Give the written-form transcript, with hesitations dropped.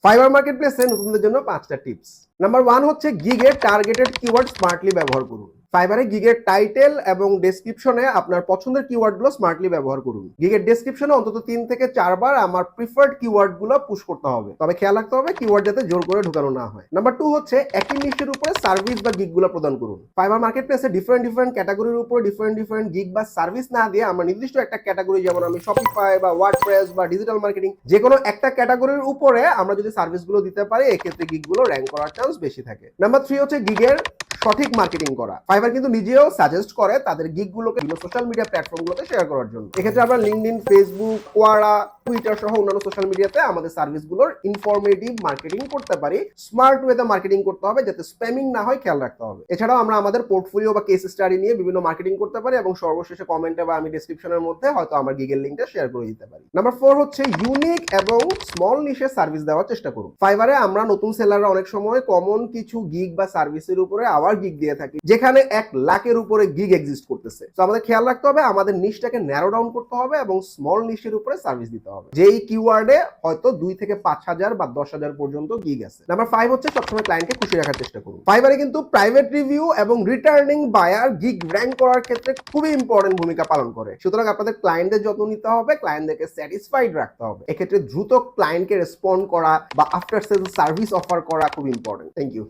Fibre মার্কেটপ্লেসে নতুনদের জন্য 5টা টিপস। নাম্বার 1 হচ্ছে গিগের টার্গেটেড কিওয়ার্ড স্মার্টলি ব্যবহার করুন। ফাইবারে গিগের টাইটেল এবং ডেসক্রিপশনে আপনার পছন্দের কিওয়ার্ডগুলো স্মার্টলি ব্যবহার করুন। গিগের ডেসক্রিপশনে অন্তত 3 থেকে 4 বার আমার প্রিফার্ড কিওয়ার্ডগুলো পুশ করতে হবে, তবে খেয়াল রাখতে হবে কিওয়ার্ড যাতে জোর করে ঢুকানো না হয়। নাম্বার 2 হচ্ছে একই নিশের উপরে সার্ভিস বা গিগগুলো প্রদান করুন। ফাইবার মার্কেটপ্লেসে ডিফারেন্ট ক্যাটাগরির উপর ডিফারেন্ট গিগ বা সার্ভিস না দিয়ে আমরা নির্দিষ্ট একটা ক্যাটাগরি, যেমন আমি শপিফাই বা ওয়ার্ডপ্রেস বা ডিজিটাল মার্কেটিং, যে কোনো একটা ক্যাটাগরির উপরে আমরা যদি সার্ভিসগুলো দিতে পারি, এক্ষেত্রে গিগগুলো র্যাঙ্ক করার চান্স বেশি থাকে। নাম্বার 3 হচ্ছে গিগের সঠিক মার্কেটিং করা। ফাইবার কিন্তু নিজেও সাজেস্ট করে তাদের গিগগুলোকে বিভিন্ন সোশ্যাল মিডিয়া প্ল্যাটফর্মগুলোতে শেয়ার করার জন্য। এক্ষেত্রে আমরা লিঙ্কডইন, ফেসবুক, কোয়ারা, টুইটার সহ অন্যান্য সোশ্যাল মিডিয়াতে আমাদের সার্ভিসগুলোর ইনফরমেটিভ মার্কেটিং করতে পারি। স্মার্ট ওয়েতে মার্কেটিং করতে হবে, যাতে স্প্যামিং না হয় খেয়াল রাখতে হবে। এছাড়াও আমরা আমাদের পোর্টফোলিও বা কেস স্টাডি নিয়ে বিভিন্ন মার্কেটিং করতে পারি এবং সর্বশেষে কমেন্টে বা আমি ডেসক্রিপশনের মধ্যে হয়তো আমার গিগের লিঙ্কটা শেয়ার করে দিতে পারি। নাম্বার 4 হচ্ছে ইউনিক এবং স্মল নিশে সার্ভিস দেওয়ার চেষ্টা করুন। ফাইবারে আমরা নতুন সেলাররা অনেক সময় কমন কিছু গিগ বা সার্ভিসের উপরে আবার গিগ দিয়ে থাকি, যেখানে 1 লাখের উপরে গিগ এক্সিস্ট করতেছে। তো আমাদের খেয়াল রাখতে হবে আমাদের নিশটাকে ন্যারো ডাউন করতে হবে এবং স্মল নিশের উপরে সার্ভিস দিতে হবে, যেই কিওয়ার্ডে হয়তো 2 থেকে 5,000 বা 10,000 পর্যন্ত গিগ আছে। নাম্বার 5 হচ্ছে সবসময় ক্লায়েন্টকে খুশি রাখার চেষ্টা করুন। ফাইবারে কিন্তু প্রাইভেট রিভিউ এবং রিটার্নিং বায়ার গিগ র্যাঙ্ক করার ক্ষেত্রে খুবই ইম্পর্টেন্ট ভূমিকা পালন করে। সুতরাং আপনাদের ক্লায়েন্টদের যত্ন নিতে হবে, ক্লায়েন্টদেরকে স্যাটিসফাইড রাখতে হবে। এক্ষেত্রে দ্রুত ক্লায়েন্টকে রেসপন্ড করা বা আফটার সেল সার্ভিস অফার করা খুব ইম্পর্টেন্ট। Thank you.